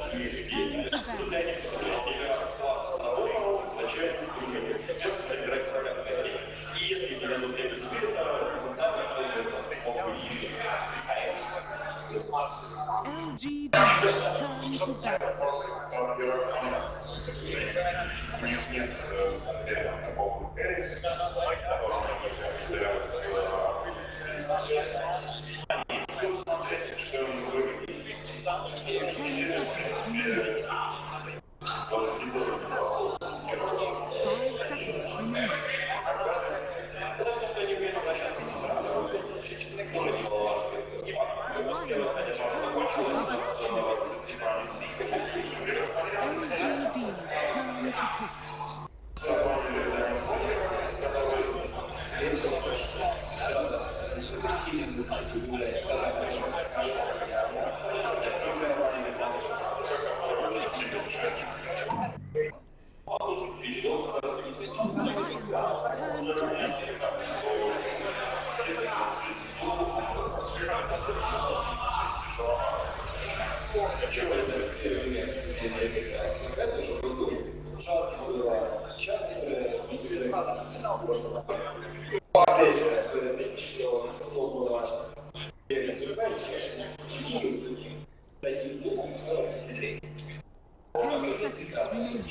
Alliances turn to battle. LGDs turn to battle. Ten seconds remaining. 5 seconds remaining. Alliances turn to battle. LGDs turn to pick. Alliances turn to pick. Ten seconds remaining. Alliances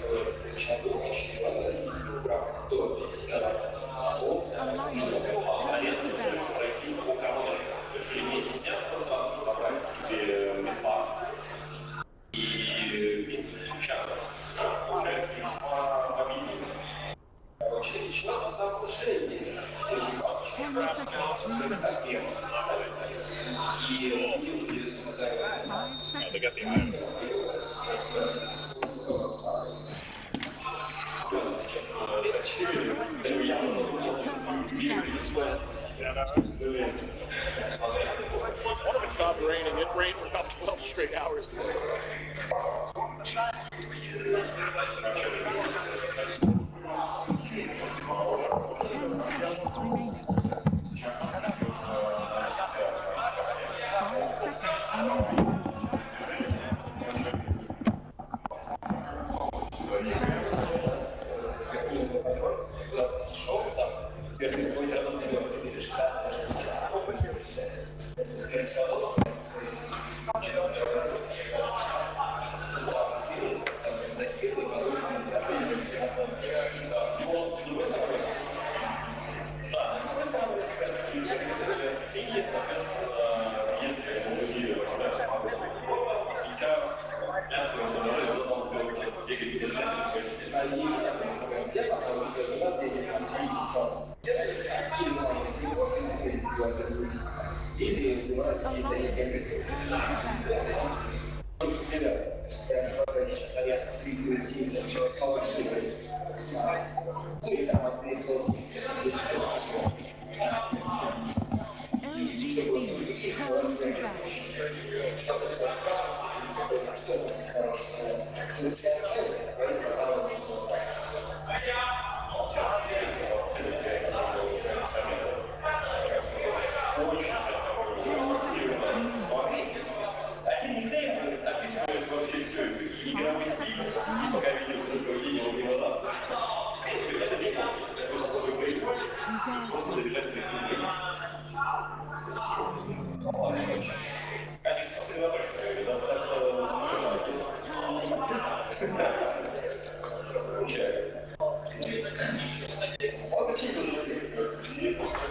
turn to battle. Ten seconds remaining. 5 seconds remaining. LGDs turn to battle. One of it stopped raining. It rained for about 12 straight hours. 10 seconds remaining. 5 seconds remaining. Reserve time. Alliances turn to battle. LGDs turn to battle. Ten seconds remaining. 5 seconds remaining. Reserve time. Alliances turn to pick. Reserve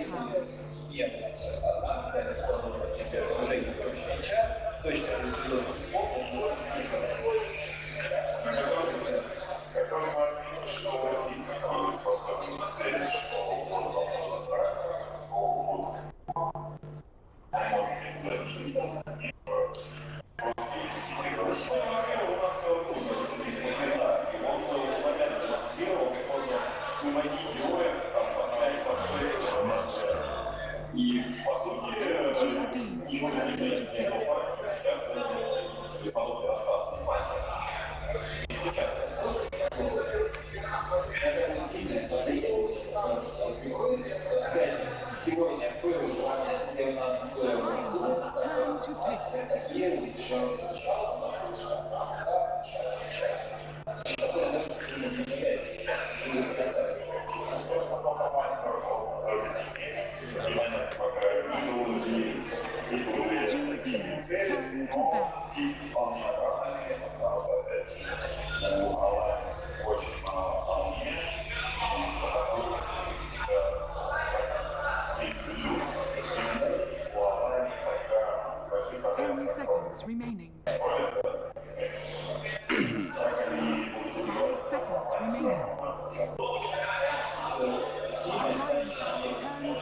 time. LGD's turn to pick. Alliance's turn to pick. LGD's turn to ban. Ten seconds remaining. 5 seconds remaining. Alliance's turn to ban.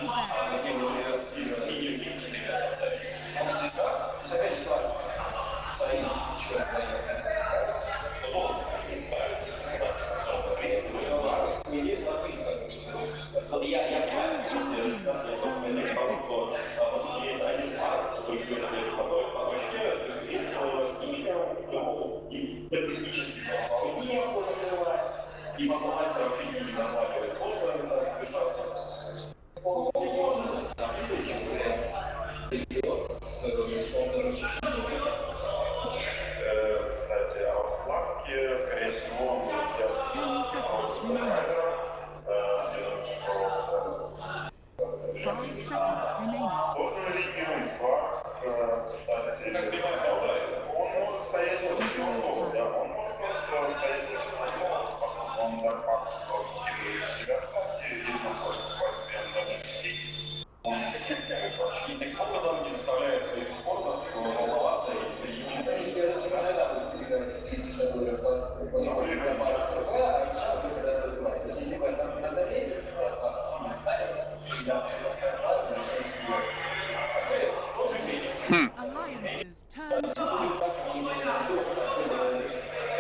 LGD's turn to pick. Ten seconds remaining. 5 seconds remaining. Reserve Alliance's turn to pick.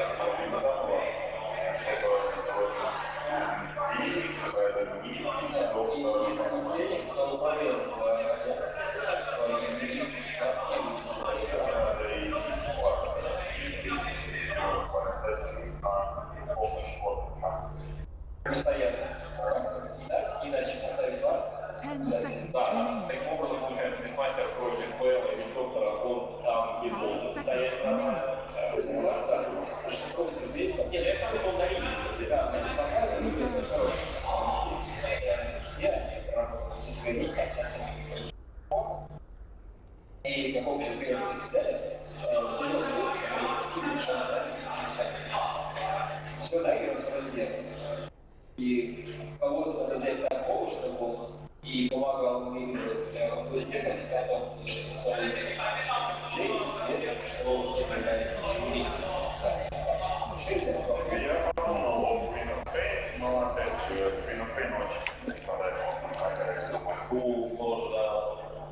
Ten seconds remaining. 5 seconds remaining. Reserve time. И кого-то взять на помощь, чтобы он и помогал выигрывать авторитетом, потому что свои зрения, что он является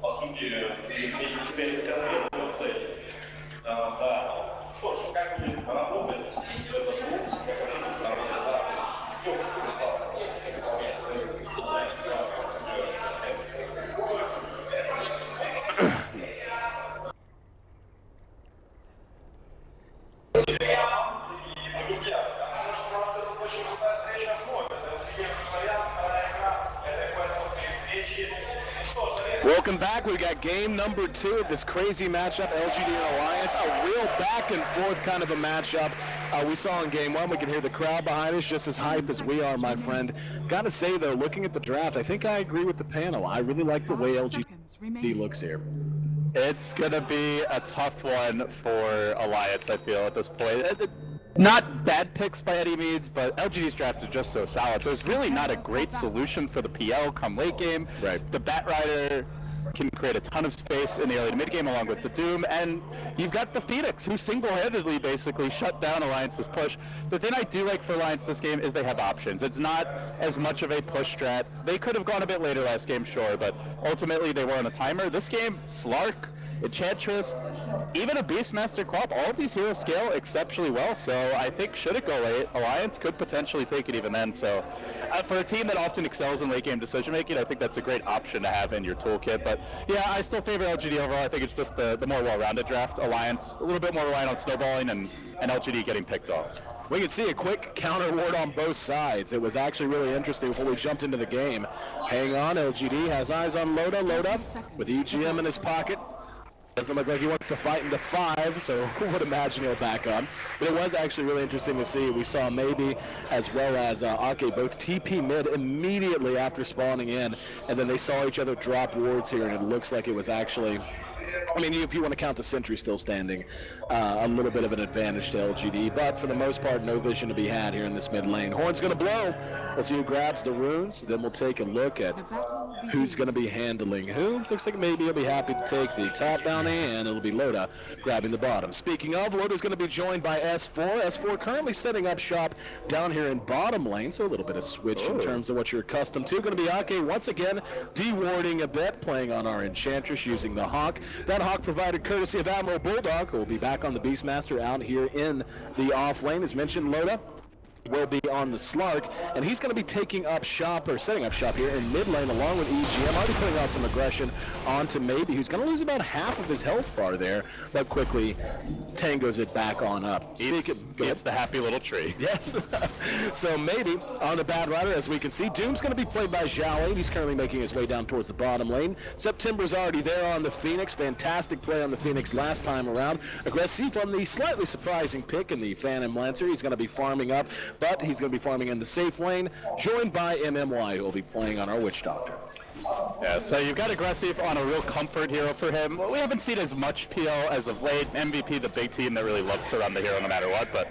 по сути, теперь конкретную цель. Да. Что ж, как будет работать этот групп, как это будет работать? Welcome back. We've got game number 2 of this crazy matchup, LGD and Alliance. A real back and forth kind of a matchup. We saw in game 1, we can hear the crowd behind us just as hype as we are, my friend. Gotta say though, looking at the draft, I think I agree with the panel. I really like the way LGD looks here. It's gonna be a tough one for Alliance, I feel, at this point. Not bad picks by any means, but LGD's draft is just so solid. There's really not a great solution for the PL come late game. Right. The Bat Rider can create a ton of space in the early to mid game along with the Doom, and you've got the Phoenix, who single-handedly basically shut down Alliance's push. The thing I do like for Alliance this game is they have options. It's not as much of a push strat. They could have gone a bit later last game, sure, but ultimately they were on a timer. This game, Slark Enchantress, even a Beastmaster Quap, all of these heroes scale exceptionally well, so I think should it go late, Alliance could potentially take it even then. So for a team that often excels in late game decision making, I think that's a great option to have in your toolkit. But yeah, I still favor LGD overall. I think it's just the more well-rounded draft. Alliance a little bit more reliant on snowballing and LGD getting picked off. We can see a quick counter ward on both sides. It was actually really interesting before we jumped into the game. Hang on, LGD has eyes on Loda. Loda with EGM in his pocket. Doesn't look like he wants to fight into 5, so who would imagine he'll back up. But it was actually really interesting to see. We saw Maybe as well as Ake both TP mid immediately after spawning in, and then they saw each other drop wards here, and it looks like it was actually, I mean, if you want to count the sentry still standing, a little bit of an advantage to LGD, but for the most part, no vision to be had here in this mid lane. Horn's going to blow. We'll see who grabs the runes, then we'll take a look at who's going to be handling who. Looks like Maybe he'll be happy to take the top bounty, and it'll be Loda grabbing the bottom. Speaking of, Loda's going to be joined by S4. S4 currently setting up shop down here in bottom lane, so a little bit of switch in terms of what you're accustomed to. Going to be Ake once again de-warding a bit, playing on our Enchantress using the Hawk. That Hawk provided courtesy of Admiral Bulldog, who will be back on the Beastmaster out here in the off lane. As mentioned, Loda will be on the Slark, and he's going to be taking up shop, or setting up shop here in mid lane along with EGM, already putting out some aggression onto Maybe, who's going to lose about half of his health bar there, but quickly tangos it back on up. It's the happy little tree. Yes. So Maybe on the Bad Rider, as we can see. Doom's going to be played by Zhao. He's currently making his way down towards the bottom lane. September's already there on the Phoenix. Fantastic play on the Phoenix last time around. Aggressive on the slightly surprising pick in the Phantom Lancer. He's going to be farming up, but he's going to be farming in the safe lane, joined by MMY, who will be playing on our Witch Doctor. Yeah, so you've got Aggressive on a real comfort hero for him. We haven't seen as much PL as of late. MVP, the big team that really loves to run the hero no matter what, but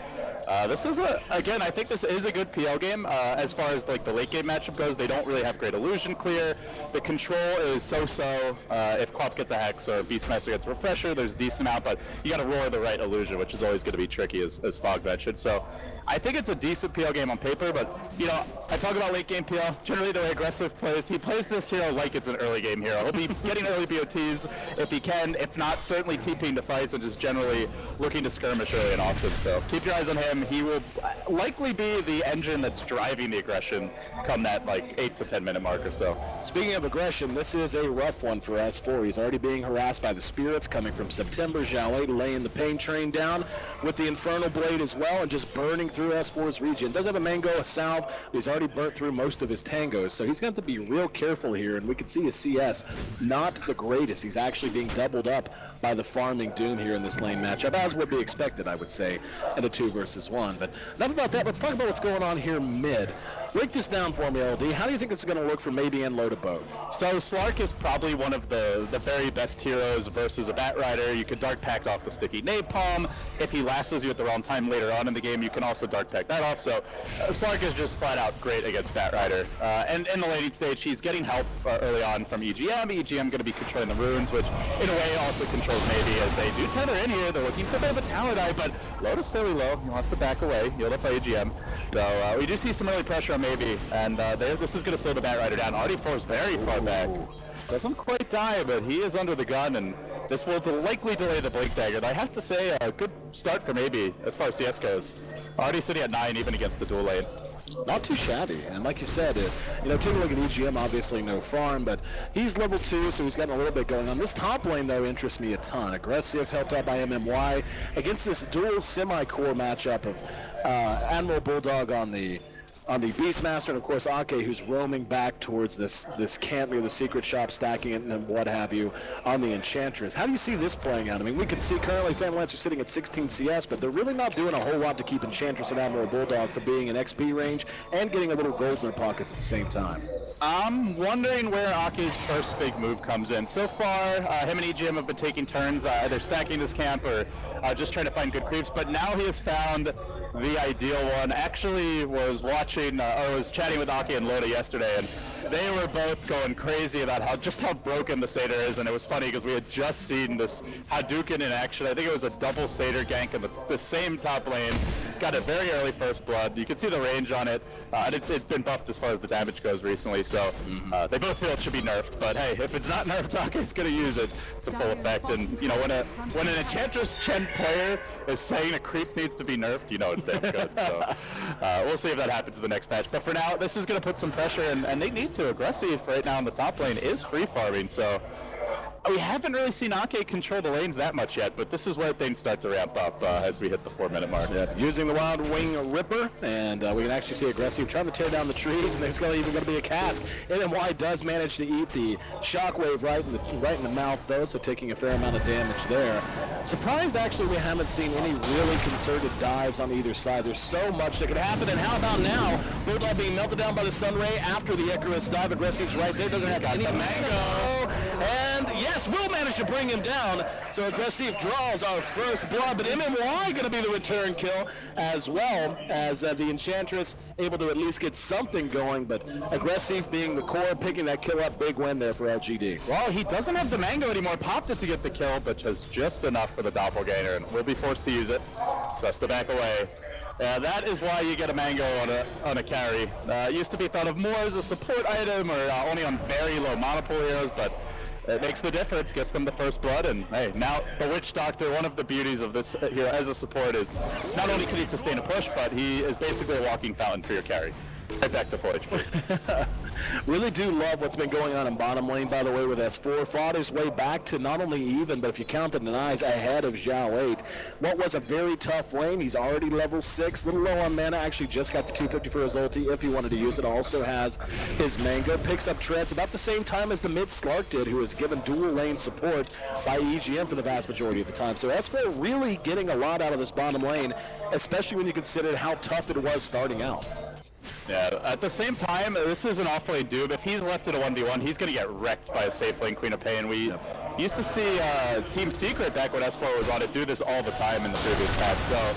this is again, I think this is a good PL game. As far as like the late game matchup goes, they don't really have great illusion clear. The control is so-so. If Quap gets a Hex or Beastmaster gets a Refresher, there's a decent amount, but you got to roar the right illusion, which is always going to be tricky, as Fog mentioned. So I think it's a decent PL game on paper, but you know, I talk about late game PL. Generally, the way Aggressive plays, he plays this hero like it's an early game hero. He'll be getting early BOTs if he can. If not, certainly TPing to fights and just generally looking to skirmish early and often. So keep your eyes on him. He will likely be the engine that's driving the aggression come that like 8 to 10 minute mark or so. Speaking of aggression, this is a rough one for S4. He's already being harassed by the spirits coming from September. Zhao laying the pain train down with the Infernal Blade as well, and just burning through S4's region. Does have a Mango, a Salve, but he's already burnt through most of his tangos, so he's going to have to be real careful here, and we can see his CS not the greatest. He's actually being doubled up by the farming Doom here in this lane matchup, as would be expected, I would say, in a 2 versus 1. But enough about that. Let's talk about what's going on here mid. Break this down for me, LD. How do you think this is going to look for Maybe and Loda both? So Slark is probably one of the very best heroes versus a Bat Rider. You could Dark Pact off the sticky Napalm. If he lasts you at the wrong time later on in the game, you can also Dark Pact that off. So Slark is just flat out great against Bat Rider. And in the laning stage, he's getting help early on from EGM. EGM going to be controlling the runes, which in a way also controls Maybe, as they do tether in here. They're looking for a bit of a talent eye, but Loda's fairly low. You'll have to back away. You'll have to play EGM. So we do see some early pressure on Maybe, and this is going to slow the Bat Rider down. RD4 is very far back. Doesn't quite die, but he is under the gun, and this will likely delay the Blink Dagger. And I have to say, a good start for Maybe as far as CS goes. Already sitting at 9 even against the dual lane. Not too shabby, and like you said, you know, taking a look at EGM, obviously no farm, but he's level 2, so he's getting a little bit going on. This top lane, though, interests me a ton. Aggressive, helped out by MMY, against this dual semi-core matchup of Admiral Bulldog on the Beastmaster, and of course Ake, who's roaming back towards this camp near the secret shop, stacking it and what have you on the Enchantress. How do you see this playing out? I mean, we can see currently Phantom Lancer sitting at 16 CS, but they're really not doing a whole lot to keep Enchantress and Admiral Bulldog from being in XP range and getting a little gold in their pockets at the same time. I'm wondering where Ake's first big move comes in. So far, him and EGM have been taking turns either stacking this camp or just trying to find good creeps, but now he has found the ideal one. Actually was watching, or was chatting with Ake and Loda yesterday, and they were both going crazy about how broken the Satyr is, and it was funny because we had just seen this Hadouken in action. I think it was a double Satyr gank in the same top lane. Got a very early first blood. You can see the range on it, and it's been buffed as far as the damage goes recently, so they both feel it should be nerfed. But hey, if it's not nerfed, Take's going to use it to full effect. And you know, when an Enchantress Chen player is saying a creep needs to be nerfed, you know it's damn good. So we'll see if that happens in the next patch. But for now, this is going to put some pressure, and they need to. Aggressive right now in the top lane is free farming, so we haven't really seen Ake control the lanes that much yet, but this is where things start to ramp up as we hit the 4-minute mark. Yeah, using the Wild Wing Ripper, and we can actually see Aggressive trying to tear down the trees, and there's even going to be a cask. NMY does manage to eat the Shockwave right in the mouth, though, so taking a fair amount of damage there. Surprised, actually, we haven't seen any really concerted dives on either side. There's so much that could happen, and how about now? Bulldog being melted down by the Sunray after the Icarus dive. Aggressive's right there, doesn't have any mango, and yes, will manage to bring him down. So Aggressive draws our first blood, but MMY going to be the return kill, as well as the Enchantress able to at least get something going, but Aggressive being the core, picking that kill up. Big win there for LGD. Well, he doesn't have the mango anymore. Popped it to get the kill, but just enough for the doppelganger, and will be forced to use it. So has to back away. That is why you get a mango on a carry. It used to be thought of more as a support item or only on very low monopool heroes, but it makes the difference, gets them the first blood, and hey, now the Witch Doctor, one of the beauties of this hero as a support is not only can he sustain a push, but he is basically a walking fountain for your carry. Right back to full HP. Really do love what's been going on in bottom lane, by the way, with S4. Fought his way back to not only even, but if you count the denies, ahead of Zhao 8. What was a very tough lane. He's already level 6, a little low on mana. Actually just got the 250 for his ulti if he wanted to use it. Also has his mango. Picks up treads about the same time as the mid Slark did, who was given dual lane support by EGM for the vast majority of the time. So S4 really getting a lot out of this bottom lane, especially when you consider how tough it was starting out. Yeah, at the same time, this is an off-lane Doom. If he's left in a 1v1, he's going to get wrecked by a safe lane Queen of Pain. We used to see Team Secret back when S4 was on it do this all the time in the previous patch. So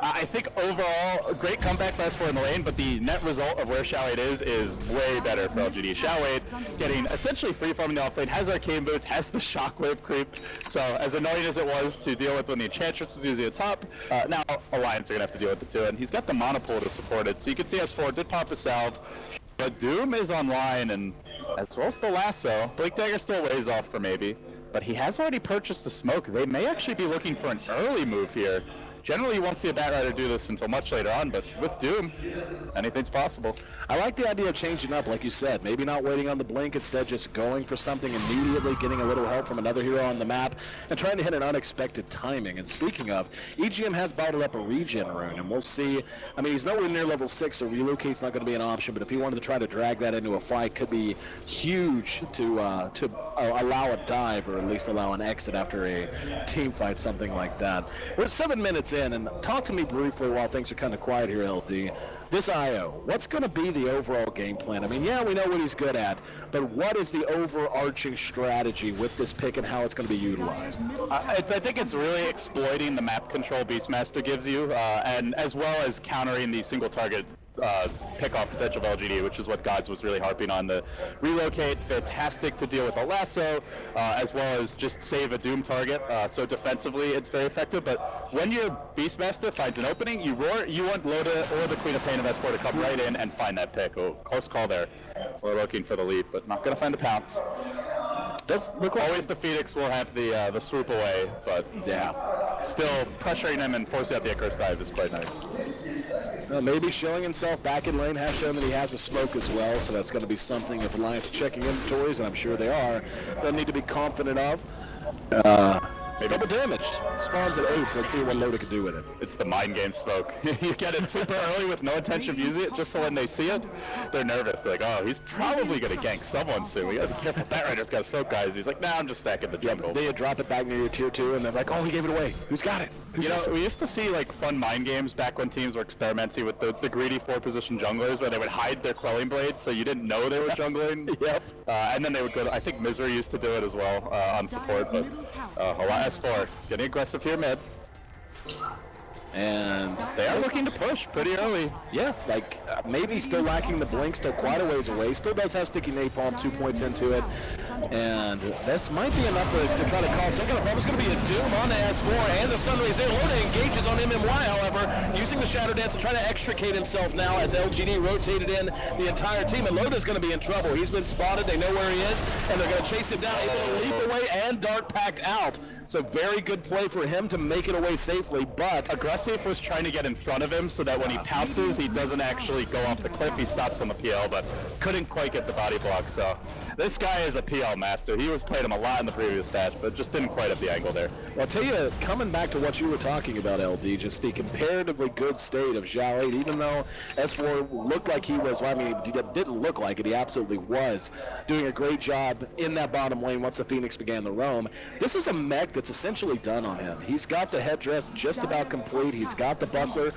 I think overall, a great comeback for S4 in the lane, but the net result of where Xiao 8 is way better for LGD. Xiao 8 getting essentially free farming the offlane, has arcane boots, has the shockwave creep. So as annoying as it was to deal with when the Enchantress was using a top, now Alliance are going to have to deal with the two, and he's got the monopool to support it. So you can see S4 did pop a salve, but Doom is online, and as well as the lasso. Blink Dagger still ways off for maybe, but he has already purchased the smoke. They may actually be looking for an early move here. Generally, you won't see a Batrider do this until much later on, but with Doom, anything's possible. I like the idea of changing up, like you said. Maybe not waiting on the blink, instead just going for something immediately, getting a little help from another hero on the map, and trying to hit an unexpected timing. And speaking of, EGM has bottled up a regen rune, and we'll see. I mean, he's nowhere near level 6, so relocate's not going to be an option, but if he wanted to try to drag that into a fight, could be huge to allow a dive, or at least allow an exit after a team fight, something like that. We're 7 minutes in, and talk to me briefly while things are kind of quiet here, LD. This IO, what's going to be the overall game plan? I mean, yeah, we know what he's good at, but what is the overarching strategy with this pick and how it's going to be utilized? I think it's really exploiting the map control Beastmaster gives you, and as well as countering the single target pick-off potential of LGD, which is what Gods was really harping on. The relocate, fantastic to deal with a lasso, as well as just save a Doom target. So defensively, it's very effective. But when your Beastmaster finds an opening, you roar. You want Loda or the Queen of Pain of S4 to come right in and find that pick. Oh, close call there. We're looking for the leap, but not going to find the pounce. Does look like always the Phoenix will have the swoop away, but yeah, still pressuring him and forcing out the Icarus dive is quite nice. Maybe showing himself back in lane, has shown that he has a smoke as well, so that's going to be something if Alliance are checking inventories, and I'm sure they are, they'll need to be confident of. Maybe double damaged. Spawns at 8, so let's see what Loda can do with it. It's the mind game smoke. You get it super early with no intention of using it, just so when they see it, they're nervous. They're like, oh, he's probably going to gank someone soon. We got to be careful. Batrider's got smoke, guys. He's like, nah, I'm just stacking the jungle. They drop it back near your tier 2, and they're like, oh, he gave it away. Who's got it? You know, we used to see like fun mind games back when teams were experimenting with the greedy 4-position junglers, where they would hide their quelling blades so you didn't know they were jungling. Yep. And then they would go to, I think Misery used to do it as well on support, but a lot S4 getting aggressive here mid. And They are looking to push pretty early. yeah, like maybe still lacking the blink, still quite a ways away. Still does have sticky napalm, 2 points into it. And this might be enough to try to call second. It's going to be a Doom on the S4 and the Sunrays there. Loda engages on MMY, however, using the Shadow Dance to try to extricate himself now as LGD rotated in the entire team. And Loda's going to be in trouble. He's been spotted. They know where he is, and they're going to chase him down. Able to leap away and dart packed out. So very good play for him to make it away safely, but Aggressive was trying to get in front of him so that when he pounces, he doesn't actually go off the cliff. He stops on the PL, but couldn't quite get the body block. So this guy is a PL master. He was playing him a lot in the previous patch, but just didn't quite have the angle there. Well, I'll tell you, coming back to what you were talking about, LD, just the comparatively good state of Zhao 8, even though S4 looked like he was, well, I mean, he didn't look like it, he absolutely was doing a great job in that bottom lane once the Phoenix began to roam. This is a mech that's essentially done on him. He's got the headdress just about complete. He's got the buckler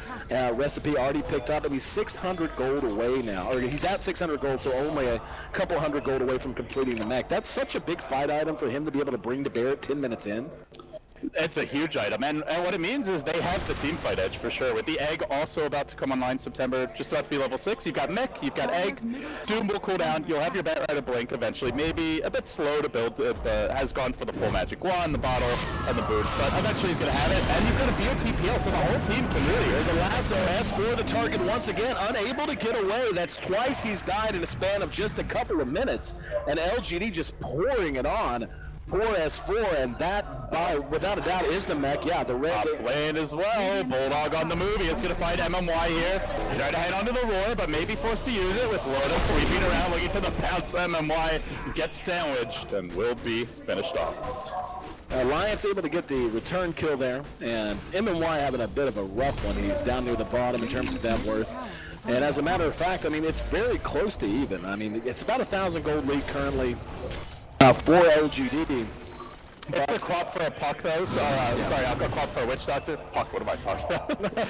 recipe already picked up, and he's 600 gold away now. Or he's at 600 gold, so only a couple hundred gold away from completing the mech. That's such a big fight item for him to be able to bring to bear at 10 minutes in. It's a huge item, and what it means is they have the team fight edge for sure. With the Egg also about to come online September, just about to be level 6, you've got Mech, you've got Egg, Doom will cool down, you'll have your Batrider Blink eventually, maybe a bit slow to build, has gone for the full Magic Wand, the bottle, and the boots, but eventually he's going to have it, and you've got a BOTPL, so the whole team can really. There's a lasso, S4 the target once again, unable to get away. That's twice he's died in a span of just a couple of minutes, and LGD just pouring it on. Poor S4, and that, without a doubt, is the mech. Yeah, the red lane as well. Bulldog on the move. He is going to find MMY here. He's trying to head onto the roar, but maybe forced to use it with Loda sweeping around, looking for the bounce. MMY gets sandwiched and will be finished off. Alliance able to get the return kill there, and MMY having a bit of a rough one. He's down near the bottom in terms of net worth. And as a matter of fact, I mean, it's very close to even. I mean, it's about 1,000 gold lead currently. For LGD. It's a crop for a puck though, so, sorry, I'll go crop for a witch doctor. Puck, what am I talking about?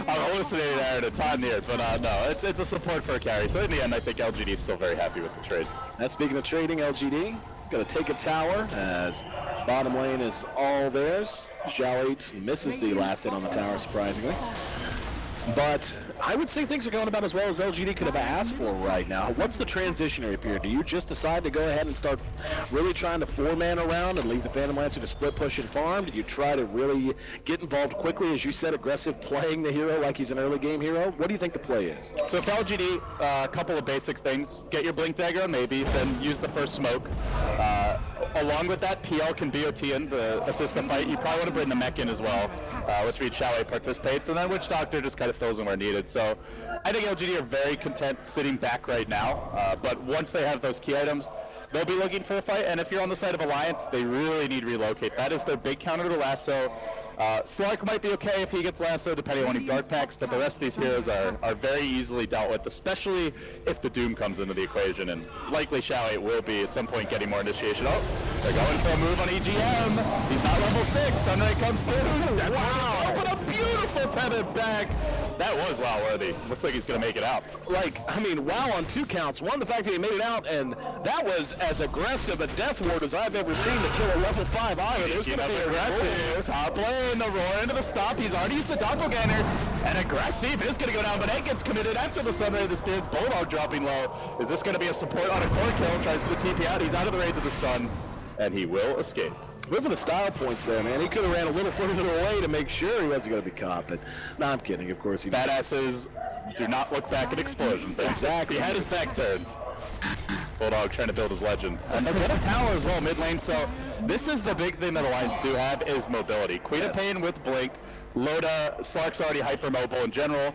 I'm hallucinating there and it's on near, but no, it's a support for a carry. So in the end, I think LGD is still very happy with the trade. Now speaking of trading, LGD gonna take a tower as bottom lane is all theirs. Zhao 8 misses the last hit on the tower, surprisingly. But I would say things are going about as well as LGD could have asked for right now. What's the transitionary period? Do you just decide to go ahead and start really trying to four-man around and leave the Phantom Lancer to split, push, and farm? Do you try to really get involved quickly, as you said, aggressive, playing the hero like he's an early game hero? What do you think the play is? So for LGD, a couple of basic things. Get your Blink Dagger, maybe, then use the first smoke. Along with that, PL can BOT in to assist the fight. You probably want to bring the mech in as well, which means Zhao participates, and then Witch Doctor just kind of fills in where needed. So I think LGD are very content sitting back right now, but once they have those key items, they'll be looking for a fight, and if you're on the side of Alliance, they really need relocate. That is their big counter to lasso. Slark might be okay if he gets lasso, depending on when he dart packs, but the rest of these heroes are very easily dealt with, especially if the Doom comes into the equation, and likely Zhao 8 will be at some point getting more initiation. Oh, they're going for a move on EGM. He's not level 6. Sunray comes through. Wow, what a beautiful tenant back. That was WoW worthy. Looks like he's going to make it out. Like, I mean, WoW on 2 counts. One, the fact that he made it out, and that was as aggressive a death ward as I've ever seen to kill a level 5 iron. It was going to be aggressive. Top lane, the roar into the stop. He's already used the doppelganger, and aggressive is going to go down, but Egg gets committed after the Sunray of the Spirits. Bulldog dropping low. Is this going to be a support on a core kill? Tries for the TP out. He's out of the range of the stun, and he will escape. Went for the style points there, man. He could have ran a little further away to make sure he wasn't going to be caught, but no, I'm kidding. Of course, he badasses do not look back at explosions. Exactly. He had his back turned. Bulldog trying to build his legend. And they get a tower as well, mid lane, so this is the big thing that Alliance do have is mobility. Queen of Pain with Blink, Loda, Slark's already hypermobile in general,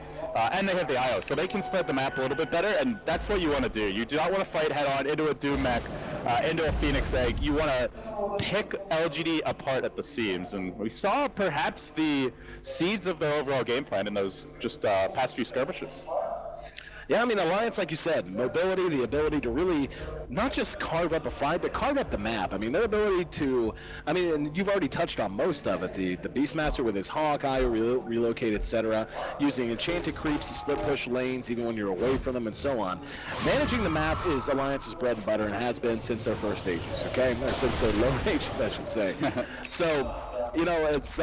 and they have the IO, so they can spread the map a little bit better, and that's what you want to do. You do not want to fight head-on into a Doom mech, into a Phoenix Egg. You want to pick LGD apart at the seams, and we saw perhaps the seeds of their overall game plan in those just past few skirmishes. Yeah, I mean, Alliance, like you said, mobility, the ability to really not just carve up a fight, but carve up the map. I mean, their ability to, I mean, and you've already touched on most of it, the Beastmaster with his Hawkeye, relocate, etc., using enchanted creeps to split push lanes even when you're away from them and so on. Managing the map is Alliance's bread and butter and has been since their first ages, okay? Or since their lower ages, I should say. So, you know, it's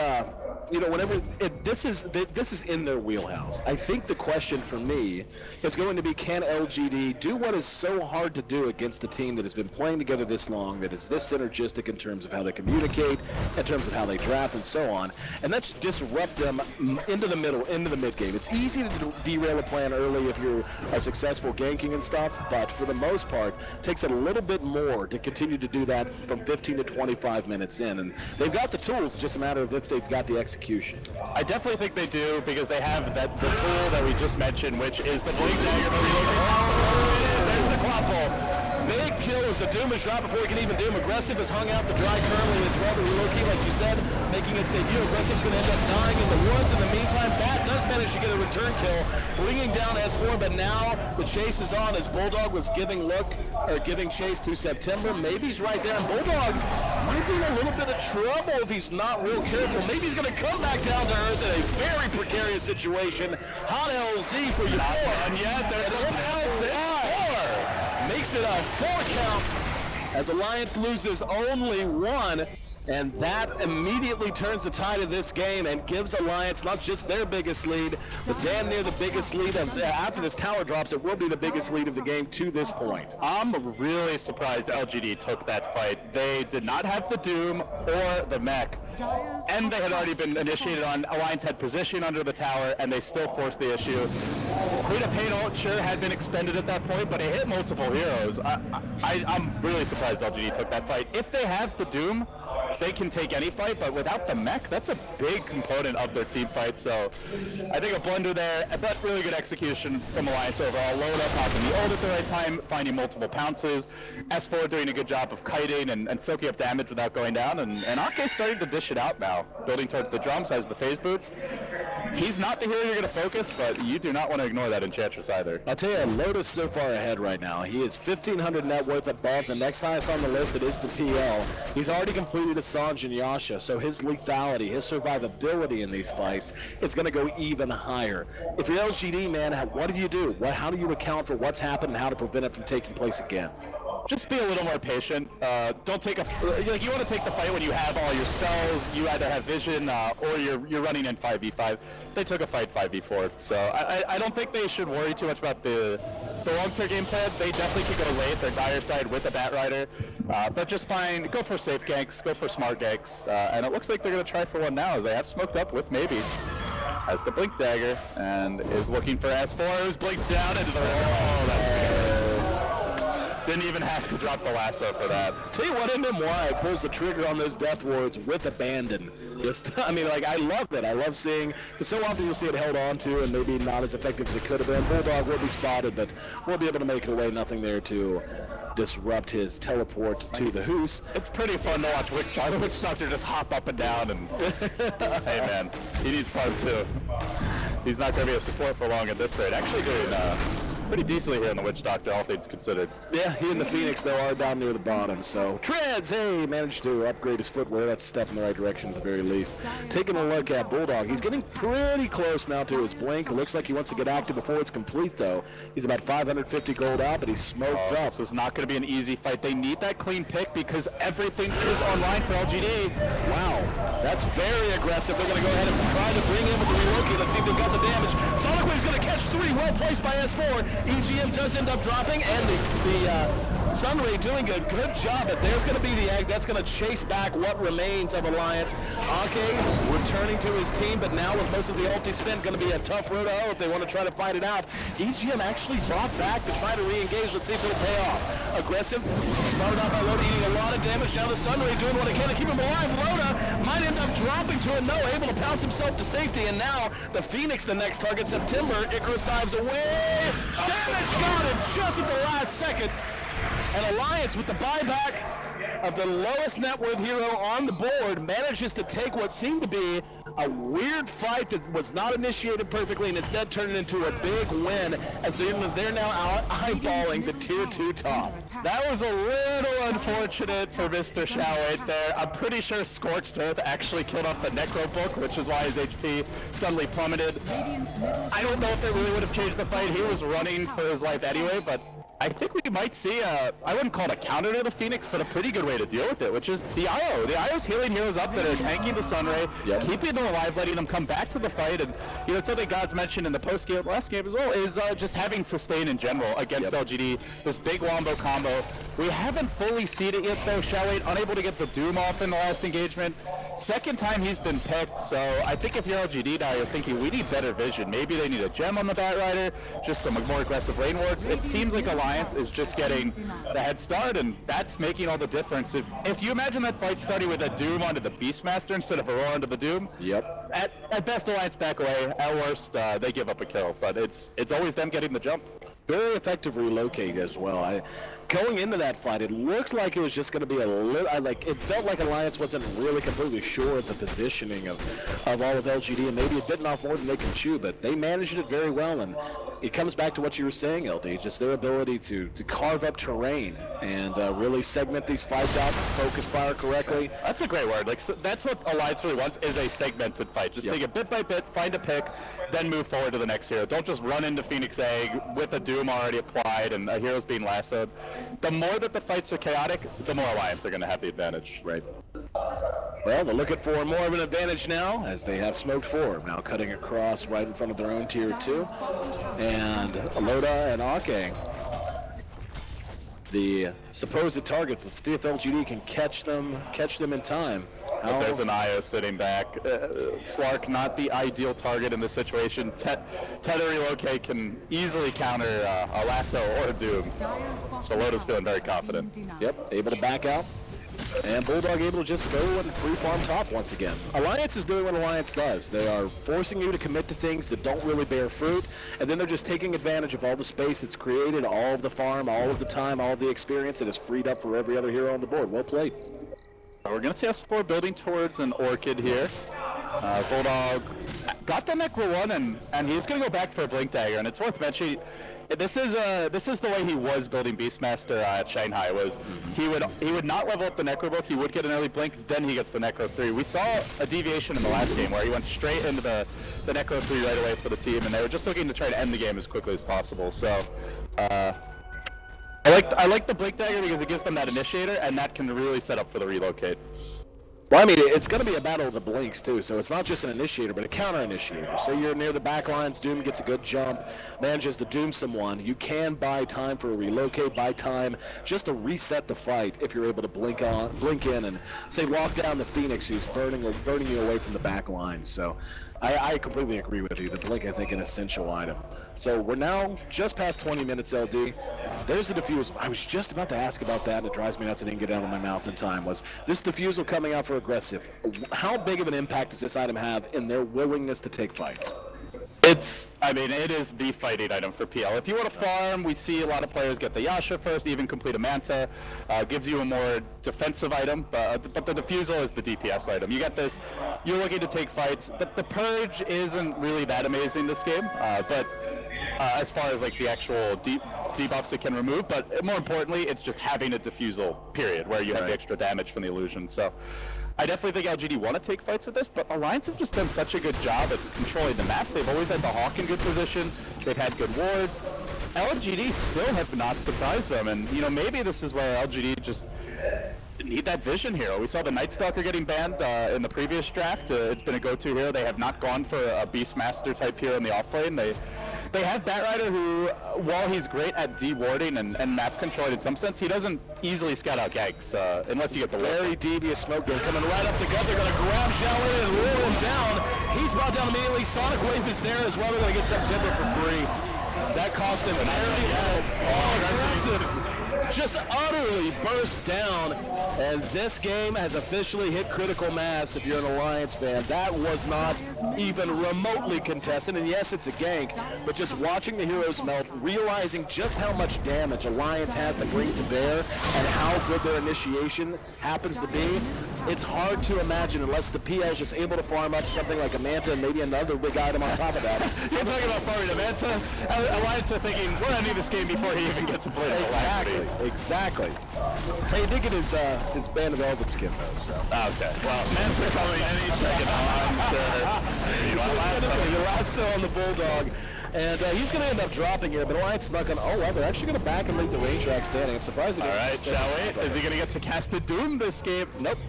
you know, whenever this is in their wheelhouse. I think the question for me is going to be, can LGD do what is so hard to do against a team that has been playing together this long, that is this synergistic in terms of how they communicate, in terms of how they draft, and so on, and that's disrupt them into the middle, into the mid game. It's easy to derail a plan early if you're a successful ganking and stuff, but for the most part, it takes a little bit more to continue to do that from 15 to 25 minutes in, and they've got the tools. It's just a matter of if they've got the execution. I definitely think they do, because they have the tool that we just mentioned, which is the blink dagger. There's the quaffle. Big kill as the Doom is dropped before he can even Doom. Aggressive has hung out the dry currently as well. The Reloki, like you said, making its debut. Aggressive's going to end up dying in the woods. In the meantime, Bat does manage to get a return kill, bringing down S4, but now the chase is on as Bulldog was giving chase to September. Maybe he's right there, and Bulldog might be in a little bit of trouble if he's not real careful. Maybe he's going to come back down to earth in a very precarious situation. Hot LZ for you. And yet, there's makes it a 4 count as Alliance loses only 1, and that immediately turns the tide of this game and gives Alliance not just their biggest lead, but damn near the biggest lead after this tower drops. It will be the biggest lead of the game to this point. I'm really surprised LGD took that fight. They did not have the Doom or the mech, and they had already been initiated on. Alliance had position under the tower, and they still forced the issue. Queen of Pain ult sure had been expended at that point, but it hit multiple heroes. I'm really surprised LGD took that fight. If they have the Doom, they can take any fight, but without the mech, that's a big component of their team fight. So I think a blunder there, but really good execution from Alliance overall. Loda popping the ult at the right time, finding multiple pounces. S4 doing a good job of kiting and soaking up damage without going down, and Ake starting to dish it out now, building towards the drums, has the phase boots. He's not the hero you're going to focus, but you do not want to ignore that Enchantress either. I'll tell you, Loda's so far ahead right now. He is 1,500 net worth above. The next highest on the list, it is the PL. He's already completed a Sanj and Yasha, so his lethality, his survivability in these fights is going to go even higher. If you're LGD, man, what do you do? How do you account for what's happened and how to prevent it from taking place again? Just be a little more patient. Don't take you want to take the fight when you have all your spells. You either have vision or you're running in 5v5. They took a fight 5v4, so I don't think they should worry too much about the long-term game plan. They definitely could go late their dire side with a Bat Rider, but just fine. Go for safe ganks, go for smart ganks, and it looks like they're going to try for one now as they have smoked up with maybe. Has the blink dagger and is looking for S4, who's blinked down into the didn't even have to drop the lasso for that. Tell you what, MMY pulls the trigger on those death wards with abandon. I mean, like, I love it. I love seeing, because so often you'll see it held on to and maybe not as effective as it could have been. Bulldog will be spotted, but we'll be able to make it away. Nothing there to disrupt his teleport to the Hoos. It's pretty fun to watch the Witch Doctor just hop up and down and, hey man, he needs fun too. He's not going to be a support for long at this rate. Actually doing pretty decently here in the Witch Doctor, all things considered. Yeah, he and the Phoenix, though, are down near the bottom, so. Treads, hey, managed to upgrade his footwear. That's a step in the right direction at the very least. Taking a look at Bulldog, he's getting pretty close now to his blink. It looks like he wants to get active before it's complete, though. He's about 550 gold out, but he's smoked up. This is not going to be an easy fight. They need that clean pick because everything is online for LGD. Wow, that's very aggressive. They're going to go ahead and try to bring in with the Reloki. Let's see if they've got the damage. Sonic Wave's going to catch 3, well placed by S4. EGM does end up dropping, and the Sunray doing a good job, but there's going to be the egg that's going to chase back what remains of Alliance. Ake returning to his team, but now with most of the ulti spent, going to be a tough road to hoe if they want to try to fight it out. EGM actually bought back to try to re-engage. Let's see if it'll pay off. Aggressive, started out by Loda eating a lot of damage. Now the Sunray doing what it can to keep him alive. Loda might end up dropping to a no, able to pounce himself to safety, and now the Phoenix, the next target. September, Icarus dives away. Damage got him just at the last second. And Alliance, with the buyback of the lowest net worth hero on the board, manages to take what seemed to be a weird fight that was not initiated perfectly and instead turned into a big win as they're now eyeballing the tier 2 top. That was a little unfortunate for Mr. Showait there. I'm pretty sure Scorched Earth actually killed off the Necro Book, which is why his HP suddenly plummeted. I don't know if it really would have changed the fight. He was running for his life anyway, but I think we might see I wouldn't call it a counter to the Phoenix, but a pretty good way to deal with it, which is the IO. The IO's healing heroes up that are tanking the Sunray, keeping them alive, letting them come back to the fight. And you know, it's something God's mentioned in the post-game last game as well, is just having sustain in general against LGD. This big wombo combo. We haven't fully seen it yet though, Shelley, unable to get the Doom off in the last engagement. Second time he's been picked, so I think if you're LGD now, you're thinking we need better vision. Maybe they need a gem on the Batrider, just some more aggressive lane wards. It seems like Alliance is just getting the head start, and that's making all the difference. If you imagine that fight starting with a Doom onto the Beastmaster instead of Aurora onto the Doom, at best Alliance back away, at worst they give up a kill, but it's always them getting the jump. Very effective relocate as well. Going into that fight, it looked like it was just going to be a little, it felt like Alliance wasn't really completely sure of the positioning of all of LGD, and maybe it bitten off more than they can chew, but they managed it very well, and it comes back to what you were saying, LD, just their ability to carve up terrain and really segment these fights out, focus fire correctly. That's a great word. Like, so that's what Alliance really wants, is a segmented fight. Just take it bit by bit, find a pick, then move forward to the next hero. Don't just run into Phoenix Egg with a Doom already applied and a hero's being lassoed. The more that the fights are chaotic, the more Alliance are going to have the advantage. Right. Well, they're looking for more of an advantage now, as they have smoked forward. Now cutting across right in front of their own tier 2. And Loda and Ake, the supposed targets. Let's see if LGD can catch them in time. There's an IO sitting back. Slark, not the ideal target in this situation. Tether relocate can easily counter a lasso or a Doom. So Loda's feeling very confident. Yep, able to back out. And Bulldog able to just go and free farm top once again. Alliance is doing what Alliance does. They are forcing you to commit to things that don't really bear fruit, and then they're just taking advantage of all the space that's created, all of the farm, all of the time, all of the experience that is freed up for every other hero on the board. Well played. We're going to see us4 building towards an Orchid here. Bulldog got the Necro 1, and he's going to go back for a Blink Dagger, and it's worth mentioning, this is the way he was building Beastmaster at Shanghai, was he would not level up the Necro Book, he would get an early Blink, then he gets the Necro 3. We saw a deviation in the last game where he went straight into the Necro 3 right away for the team, and they were just looking to try to end the game as quickly as possible. So, I like the Blink Dagger because it gives them that initiator, and that can really set up for the relocate. Well, I mean, it's going to be a battle of the blinks, too, so it's not just an initiator, but a counter-initiator. Say you're near the back lines, Doom gets a good jump, manages to Doom someone. You can buy time for a relocate, buy time just to reset the fight if you're able to blink in, and, say, lock down the Phoenix who's burning you away from the back lines. So I completely agree with you. The blink, I think, an essential item. So we're now just past 20 minutes, LD. There's the diffusal. I was just about to ask about that, and it drives me nuts I didn't get it out of my mouth in time. Was this diffusal coming out for aggressive? How big of an impact does this item have in their willingness to take fights? It is the fighting item for PL. If you want to farm, we see a lot of players get the Yasha first, even complete a Manta. Gives you a more defensive item, but the Diffusal is the DPS item. You get this, you're looking to take fights. The Purge isn't really that amazing this game, but as far as like the actual debuffs it can remove, but more importantly, it's just having a Diffusal, period, where you have the extra damage from the illusion. So I definitely think LGD want to take fights with this, but Alliance have just done such a good job at controlling the map. They've always had the Hawk in good position. They've had good wards. LGD still have not surprised them, and you know, maybe this is where LGD just need that vision hero. We saw the Night Stalker getting banned in the previous draft. It's been a go-to hero. They have not gone for a Beastmaster type hero in the offlane. They have Batrider who, while he's great at de-warding and map controlling in some sense, he doesn't easily scout out ganks unless you get the very devious smoke game coming right up the gut. They're going to grab Shelley and roll him down. He's brought down immediately. Sonic Wave is there as well. They're going to get some timber for free. That cost him very aggressive. Just utterly burst down, and this game has officially hit critical mass if you're an Alliance fan. That was not even remotely contested, and yes, it's a gank, but just watching the heroes melt, realizing just how much damage Alliance has to bring to bear and how good their initiation happens to be, it's hard to imagine unless the PL is just able to farm up something like a Manta and maybe another big item on top of that. You're talking about farming a Manta? Alliance are thinking, we're going to need this game before he even gets a blade. Exactly. Hey, you did get his band of Velvet Skin, though, so. Okay. Well, Manta coming any second now, I'm sure. The lasso on the Bulldog. And he's going to end up dropping here, but Alliance is not going to... Oh, well, they're actually going to back and leave the range rack standing. I'm surprised they didn't. All right, Chow8, is he going to get to cast a Doom this game? Nope,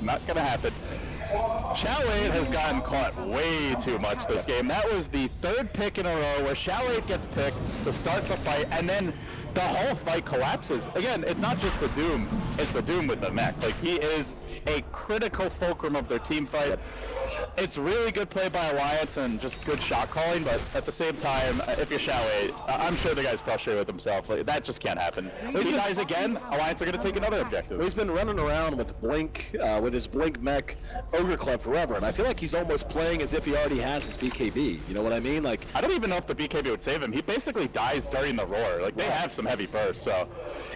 not going to happen. Chow8 has gotten caught way too much this game. That was the third pick in a row where Chow8 gets picked to start the fight, and then the whole fight collapses. Again, it's not just the Doom, it's the Doom with the mech. Like, he is a critical fulcrum of their team fight. It's really good play by Alliance and just good shot calling, but at the same time, if you're Chow8, I'm sure the guy's frustrated with himself. Like, that just can't happen. If he dies again, Alliance are going to take another objective. He's been running around with Blink, with his Blink mech Ogre Club forever, and I feel like he's almost playing as if he already has his BKB. You know what I mean? Like, I don't even know if the BKB would save him. He basically dies during the roar. Like, they have some heavy bursts, so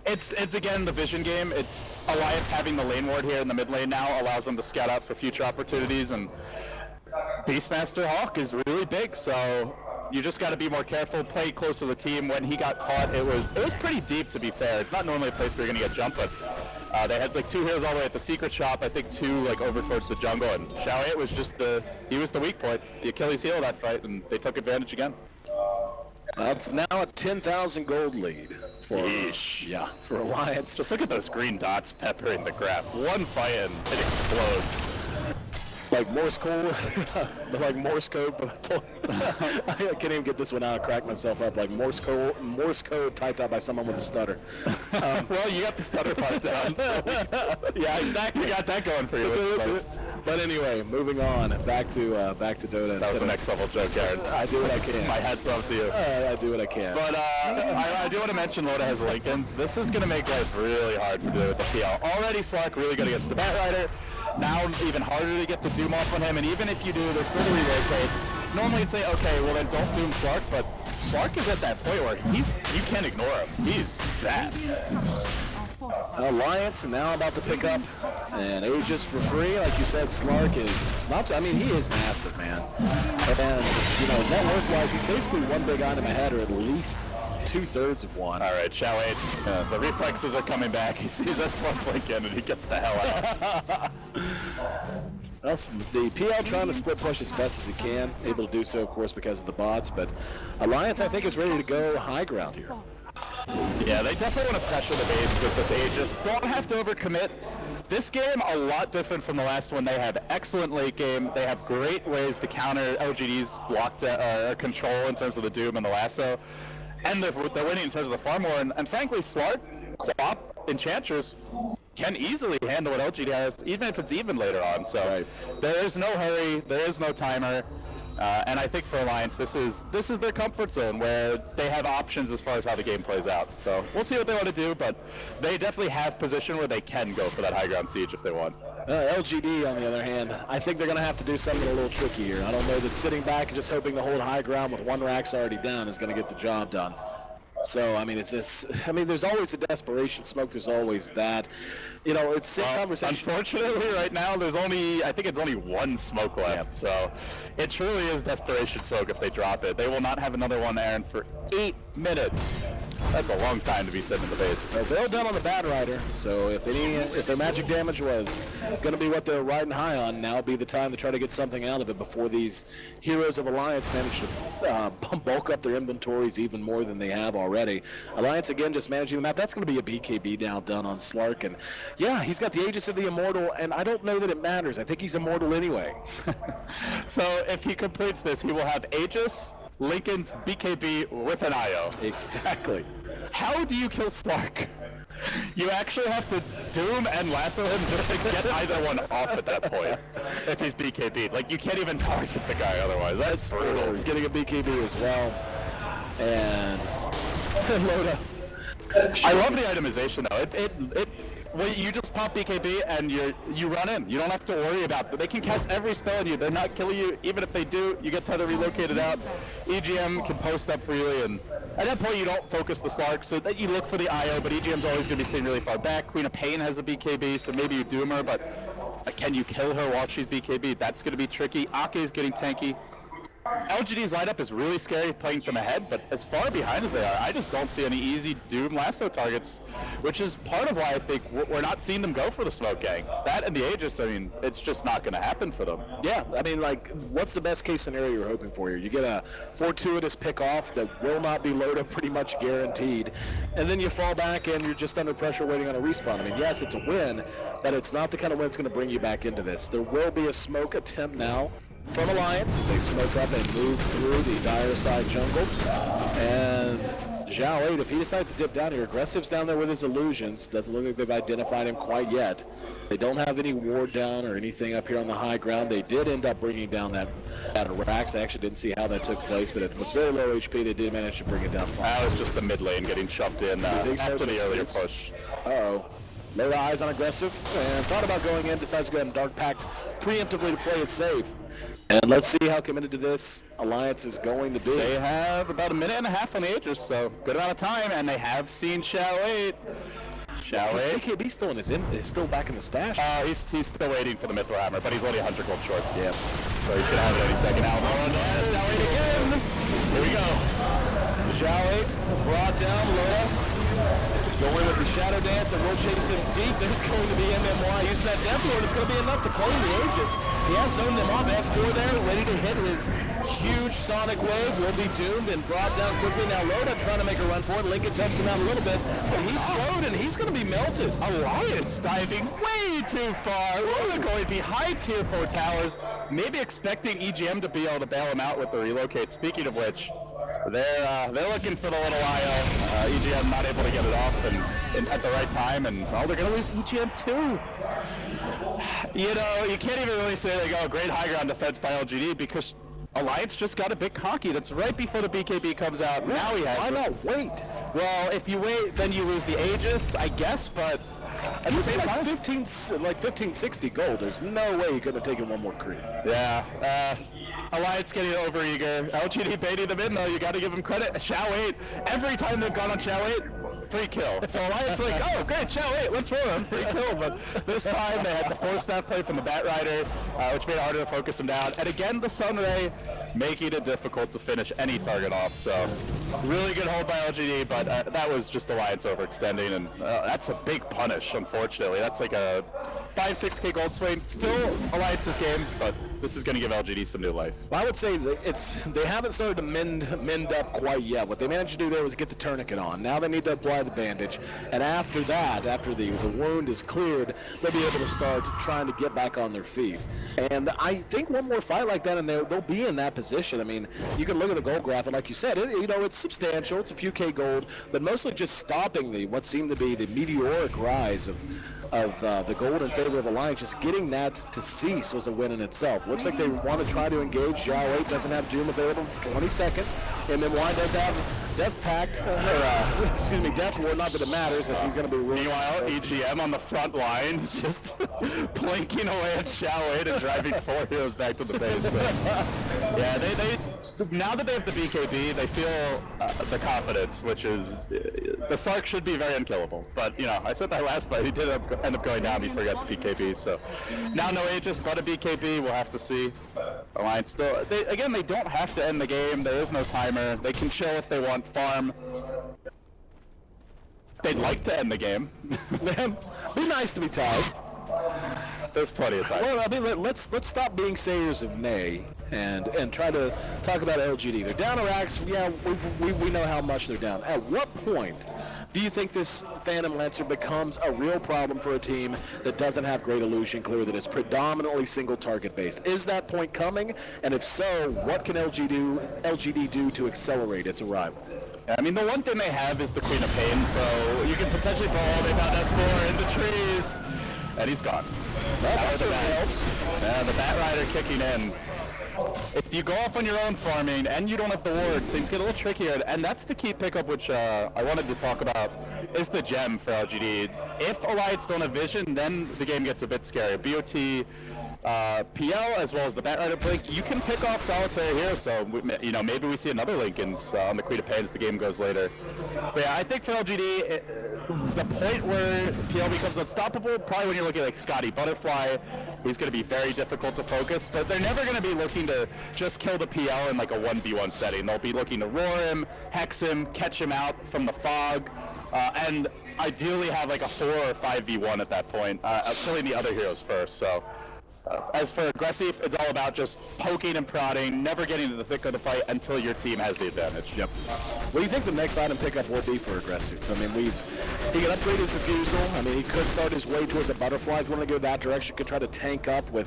it's again the vision game. It's Alliance having the lane ward here in the mid lane now allows them to scout out for future opportunities, and Beastmaster Hawk is really big, so you just got to be more careful, play close to the team. When he got caught, it was pretty deep, to be fair. It's not normally a place where you're going to get jumped, but they had like 2 heroes all the way at the secret shop, I think 2 like over towards the jungle, and Chow8 was just he was the weak point, the Achilles heel of that fight, and they took advantage again. It's now a 10,000 gold lead for for Alliance. Just look at those green dots peppering the graph. One fight and it explodes. Like Morse code, like Morse code, but I can't even get this one out. Crack myself up. Like Morse code typed out by someone with a stutter. Well, you got the stutter part down. So yeah, exactly. You got that going for you. But anyway, moving on. Back to Dota. That was the next level joke, Aaron. I do what I can. My hat's off to you. I do what I can. But I do want to mention Loda has Lincolns. This is going to make life really hard for Dota with the PL. Already Slark really good against the Bat Rider. Now even harder to get the Doom off on him, and even if you do, there's still a re-rotate. Normally you'd say, okay, well then don't Doom Slark, but Slark is at that point where you can't ignore him. He's bad. Alliance now about to pick up and Aegis for free. Like you said, Slark is not, I mean, he is massive, man. And, you know, net worth-wise, he's basically one big item ahead, or at least 2/3 of one. All right, Chow8, the reflexes are coming back. He sees us one Lincoln and he gets the hell out. That's the PL trying to split push as best as he can, able to do so, of course, because of the bots, but Alliance, I think, is ready to go high ground here. Yeah, they definitely want to pressure the base with this Aegis. Don't have to overcommit. This game, a lot different from the last one. They have excellent late game. They have great ways to counter LGD's blocked control in terms of the Doom and the Lasso. And they're winning in terms of the farm war. And frankly, Slark, Quap, Enchantress can easily handle what LGD has, even if it's even later on. So there is no hurry, there is no timer. And I think for Alliance, this is their comfort zone where they have options as far as how the game plays out. So we'll see what they want to do, but they definitely have position where they can go for that high ground siege if they want. LGD, on the other hand, I think they're going to have to do something a little tricky here. I don't know that sitting back and just hoping to hold high ground with one rack's already done is going to get the job done. So, I mean, there's always the desperation smoke, there's always that. You know, it's a conversation. Unfortunately, right now, I think it's only one smoke left. So, it truly is desperation smoke if they drop it. They will not have another one, Aaron, for 8 minutes. That's a long time to be sitting in the base. So they're down on the Bat Rider, so if their magic damage was going to be what they're riding high on, now would be the time to try to get something out of it before these heroes of Alliance manage to bulk up their inventories even more than they have already. Alliance, again, just managing the map. That's going to be a BKB now done on Slark, and yeah, he's got the Aegis of the Immortal, and I don't know that it matters. I think he's immortal anyway. So if he completes this, he will have Aegis, Lincoln's BKB with an IO. Exactly. How do you kill Slark? You actually have to Doom and Lasso him just to get either one off at that point. If he's BKB'd. Like, you can't even target the guy otherwise. That's brutal. Getting a BKB as well. And Loda. I love the itemization though. Well, you just pop BKB and you run in. You don't have to worry about it. They can cast every spell on you. They're not killing you. Even if they do, you get tether relocated out. EGM can post up freely, and at that point you don't focus the Slark, so that you look for the IO, but EGM's always going to be sitting really far back. Queen of Pain has a BKB, so maybe you doom her, but can you kill her while she's BKB? That's going to be tricky. Ake is getting tanky. LGD's lineup is really scary playing them ahead, but as far behind as they are, I just don't see any easy Doom lasso targets, which is part of why I think we're not seeing them go for the smoke gang. That and the Aegis, I mean, it's just not going to happen for them. Yeah, I mean, like, what's the best case scenario you're hoping for here? You get a fortuitous pick off that will not be loaded, pretty much guaranteed, and then you fall back and you're just under pressure waiting on a respawn. I mean, yes, it's a win, but it's not the kind of win that's going to bring you back into this. There will be a smoke attempt now from Alliance as they smoke up and move through the dire side jungle. And Zhao 8, if he decides to dip down here, Aggressive's down there with his illusions. Doesn't look like they've identified him quite yet. They don't have any ward down or anything up here on the high ground. They did end up bringing down that Rax. I actually didn't see how that took place, but it was very low HP. They did manage to bring it down. That was just the mid lane getting shoved in after the earlier push. Uh-oh. Low eyes on Aggressive, and thought about going in, decides to go ahead and Dark Pact preemptively to play it safe. And let's see how committed to this Alliance is going to be. They have about a minute and a half on the Aegis, so good amount of time, and they have seen Xiao 8. Xiao 8? BKB still in is still back in the stash. He's still waiting for the Mithril Hammer, but he's only 100 gold short. Yeah. So he's gonna have it any second now. Oh no, Xiao 8 again! Here we go. Xiao 8 brought down Lola. Going with the Shadow Dance, and will chase him deep. There's going to be MMY using that Death Lord. It's going to be enough to close the Aegis. He has zoned them off. S4 there, ready to hit his huge Sonic Wave. Will be doomed and brought down quickly. Now Loda trying to make a run for it. Lincoln's helps him out a little bit, but he's slowed and he's going to be melted. Alliance diving way too far. Loda going behind tier 4 towers, maybe expecting EGM to be able to bail him out with the relocate. Speaking of which, they're looking for the little IO. EGM not able to get it off and at the right time, and well, they're going to lose EGM too. You know, you can't even really say like, oh, great high ground defense by LGD, because Alliance just got a bit cocky. That's right before the BKB comes out. Yeah, now he has. Why not wait? Well, if you wait, then you lose the Aegis, I guess, but at the same time, 1560 gold. There's no way you're going to take in one more creep. Yeah. Alliance getting over eager. LGD baiting them in though, you gotta give them credit. Xiao 8, every time they've gone on Xiao 8, free kill. So Alliance like, oh great, Xiao 8, let's roll him, free kill. But this time they had the 4-staff play from the Bat Rider, which made it harder to focus him down. And again, the Sunray making it difficult to finish any target off. So really good hold by LGD, but that was just Alliance overextending, and that's a big punish, unfortunately. That's like a 5-6k gold swing. Still Alliance's game, but this is going to give LGD some new life. Well, I would say they haven't started to mend up quite yet. What they managed to do there was get the tourniquet on. Now they need to apply the bandage, and after that, after the wound is cleared, they'll be able to start trying to get back on their feet. And I think one more fight like that, and they'll be in that position. I mean, you can look at the gold graph, and like you said, it's substantial. It's a few K gold, but mostly just stopping what seemed to be the meteoric rise of the gold in favor of Alliance. Just getting that to cease was a win in itself. Looks like they want to try to engage. Xiao 8 doesn't have Doom available for 20 seconds. MMY does have Death Pact, Death Ward, not that it matters, as he's going to be ruined. Meanwhile, EGM on the front lines, just blinking away at Xiao 8 and driving 4 heroes back to the base. So, yeah, they now that they have the BKB, they feel the confidence, which is the Sark should be very unkillable. But, you know, I said that last fight, he did end up going down before he got the BKB, so now no Aegis, but a BKB, we'll have to see. Alliance still, again, they don't have to end the game, there is no timer, they can chill if they want, farm. They'd like to end the game. Be nice to be tied. There's plenty of time. Well, I mean, let's stop being sayers of nay and try to talk about LGD. They're down to Rax. Yeah, we know how much they're down. At what point do you think this Phantom Lancer becomes a real problem for a team that doesn't have great illusion clear, that is predominantly single target based? Is that point coming? And if so, what can LGD do to accelerate its arrival? I mean, the one thing they have is the Queen of Pain, so you can potentially fall. They found S4 in the trees, and he's gone. That helps. Yeah, the Bat Rider kicking in. If you go off on your own farming and you don't have the wards, things get a little trickier, and that's the key pickup which I wanted to talk about, is the gem for LGD. If Alliance don't have vision, then the game gets a bit scary. BOT PL as well as the Batrider Blink, you can pick off solitary here, so you know, maybe we see another Lincolns on the Queen of Pain as the game goes later. But yeah, I think for LGD, the point where PL becomes unstoppable, probably when you're looking like Scotty Butterfly, he's going to be very difficult to focus, but they're never going to be looking to just kill the PL in like a 1v1 setting. They'll be looking to roar him, hex him, catch him out from the fog, and ideally have like a 4 or 5v1 at that point, killing the other heroes first. So as for aggressive, it's all about just poking and prodding, never getting to the thick of the fight until your team has the advantage. Yep. What do you think the next item pickup will be for aggressive? I mean, he can upgrade his diffusal. I mean, he could start his way towards a butterfly. If you want to go that direction, could try to tank up with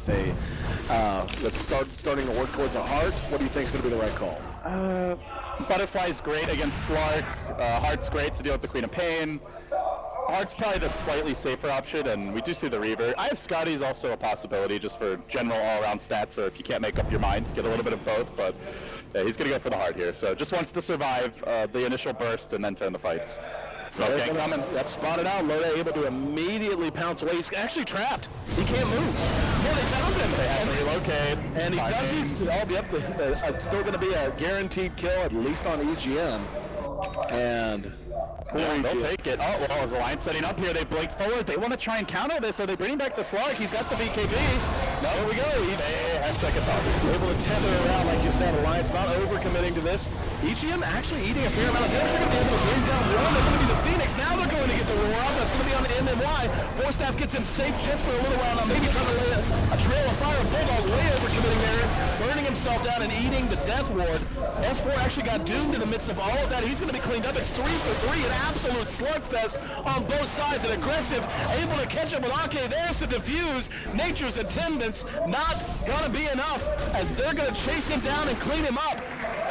starting to work towards a heart. What do you think is going to be the right call? Butterfly's great against Slark. Heart's great to deal with the Queen of Pain. Heart's probably the slightly safer option, and we do see the Reaver. I have Scotty's also a possibility just for general all-around stats, or if you can't make up your mind, get a little bit of both, but yeah, he's going to go for the Heart here. So just wants to survive the initial burst and then turn the fights. So okay, coming. Yep, spotted out. Loda able to immediately pounce away. He's actually trapped. He can't move. Yeah, they found him. They had to relocate. And he does. He's still going to be a guaranteed kill, at least on EGM. And yeah, they'll take it. Oh, well, as Alliance setting up here, they blinked forward. They want to try and counter this, so they bring back the Slark. He's got the BKB. No, here we go. They have second thoughts. Able to tether around, like you said, Alliance not overcommitting to this. EGM actually eating a fair amount of damage. They're going to be able to bring down one. That's going to be the Phoenix. Now they're going to get the roar out. That's going to be on the MMY. Forstaff gets him safe just for a little while. Now maybe trying to lay a trail of fire. Bulldog way overcommitting there, burning himself down and eating the Death Ward. S4 actually got doomed in the midst of all of that. He's going to be cleaned up. It's 3 for 3, an absolute slugfest on both sides. And aggressive, able to catch up with Ake. There's the defuse. Nature's attendance not going to be enough as they're going to chase him down and clean him up.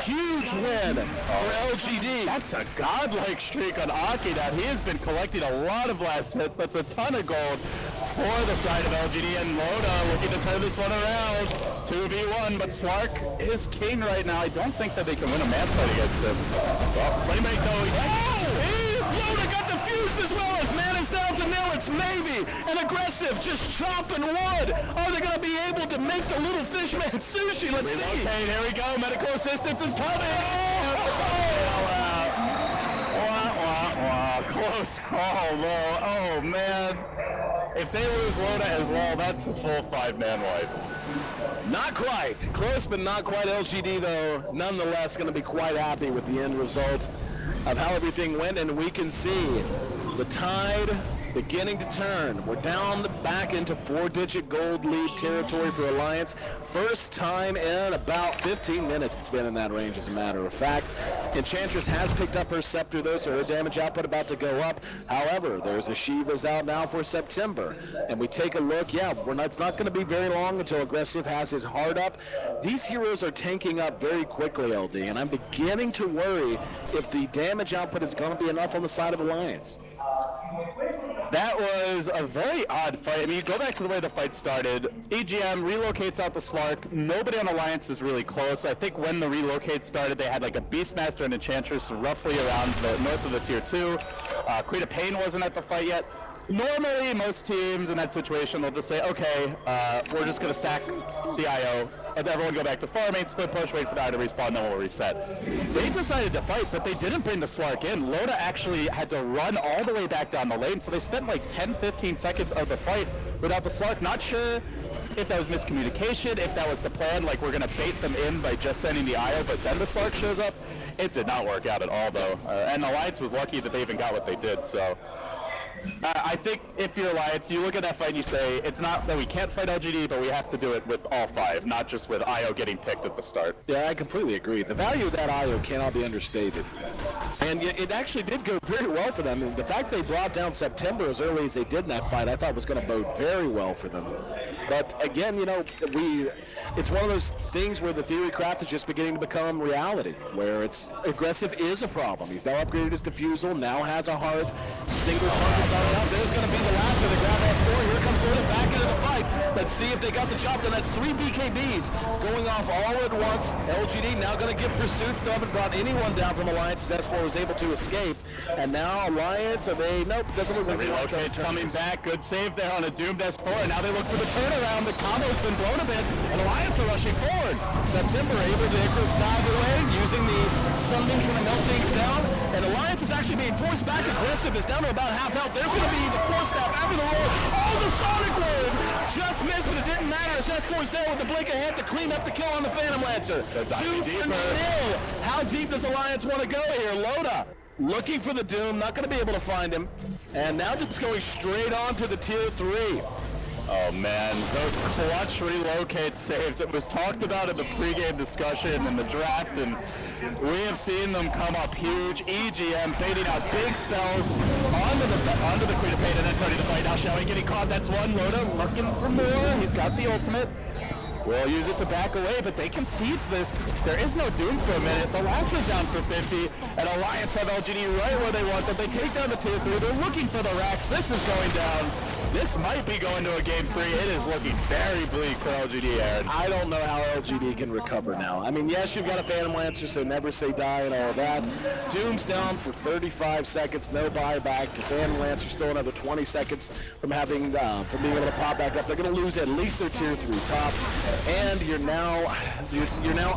Huge win for LGD. That's a godlike streak on Aki that he has been collecting a lot of last hits. That's a ton of gold for the side of LGD, and Loda looking to turn this one around. 2v1, but Slark is king right now. I don't think that they can win a man fight against him. Well, Playmate though. Loda got defused as well as man is down to nil. It's maybe an aggressive just chopping wood. Are they going to be able to make the little fishman sushi? Let's see. Okay, here we go. Medical assistance is coming. Close call, Lo. Oh, man. If they lose Loda as well, that's a full 5-man wipe. Not quite. Close, but not quite. LGD, though, nonetheless, going to be quite happy with the end result of how everything went, and we can see the tide beginning to turn. We're down back into 4-digit gold lead territory for Alliance. First time in about 15 minutes it's been in that range, as a matter of fact. Enchantress has picked up her scepter, though, so her damage output about to go up. However, there's a Shiva's out now for September. And we take a look, it's not going to be very long until Aggressive has his heart up. These heroes are tanking up very quickly, LD, and I'm beginning to worry if the damage output is going to be enough on the side of Alliance. That was a very odd fight. I mean, you go back to the way the fight started. EGM relocates out the Slark. Nobody on Alliance is really close. I think when the relocate started, they had like a Beastmaster and Enchantress roughly around the north of the tier 2. Queen of Pain wasn't at the fight yet. Normally, most teams in that situation, they'll just say, okay, we're just going to sack the IO. And everyone go back to farming, split push, wait for the IO to respawn, then we'll reset. They decided to fight, but they didn't bring the Slark in. Loda actually had to run all the way back down the lane, so they spent like 10-15 seconds of the fight without the Slark. Not sure if that was miscommunication, if that was the plan, like we're going to bait them in by just sending the IO, but then the Slark shows up. It did not work out at all, though. And Alliance was lucky that they even got what they did, so... I think if you're Alliance, you look at that fight and you say, it's not that we can't fight LGD, but we have to do it with all 5, not just with IO getting picked at the start. Yeah, I completely agree. The value of that IO cannot be understated. And it actually did go very well for them. And the fact they brought down September as early as they did in that fight, I thought was going to bode very well for them. But again, it's one of those things where the theory craft is just beginning to become reality, where Aggressive is a problem. He's now upgraded his defusal, now has a heart, single targets started out. There's going to be the last of the grab S4. Here comes Loda back into the fight. Let's see if they got the job done. That's 3 BKBs going off all at once. LGD now going to give pursuit. Still haven't brought anyone down from Alliance as S4 was able to escape. And now Alliance, are they, nope, doesn't look like Relocate's coming back. Good save there on a doomed S4. And now they look for the turnaround. The combo's been blown a bit. And Alliance are rushing forward. September able to Icarus dive away using the Sunbeam to melt things down. And Alliance is actually being forced back aggressive. It's down to about half health. There's going to be the force snap after the roll. Oh, the Sonic Wave! Just missed, but it didn't matter. As S4's there with the blink ahead to clean up the kill on the Phantom Lancer. 2-0. How deep does Alliance want to go here? Loda looking for the Doom, not going to be able to find him. And now just going straight on to the tier 3. Oh man, those clutch relocate saves. It was talked about in the pregame discussion in the draft, and we have seen them come up huge. EGM fading out big spells onto the Queen of Pain and then turning the fight. Now Shelly getting caught, that's one. Loda looking for more. He's got the ultimate. We'll use it to back away, but they can siege this. There is no Doom for a minute. The last is down for 50, and Alliance have LGD right where they want them. They take down the tier 3. They're looking for the racks. This is going down. This might be going to a game 3. It is looking very bleak for LGD, Aaron. I don't know how LGD can recover now. I mean, yes, you've got a Phantom Lancer, so never say die and all that. Doom's down for 35 seconds, no buyback. The Phantom Lancer still another 20 seconds from having from being able to pop back up. They're going to lose at least their tier 3 top, and you're now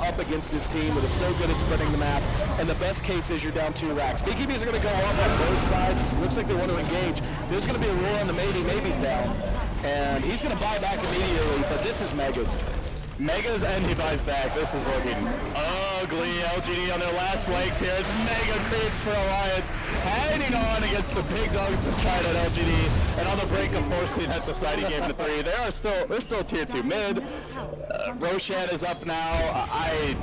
up against this team that is so good at spreading the map. And the best case is you're down 2 racks. BKBs are going to go off on both sides. It looks like they want to engage. There's going to be a roll on the Maybe's down, and he's going to buy back immediately, but this is Megas. Megas and he buys back. This is looking ugly. LGD on their last legs here. It's mega creeps for Alliance. Hanging on against the big dogs to try at LGD. And on the brink of forcing that deciding game to 3. They're still tier 2 mid. Roshan is up now. I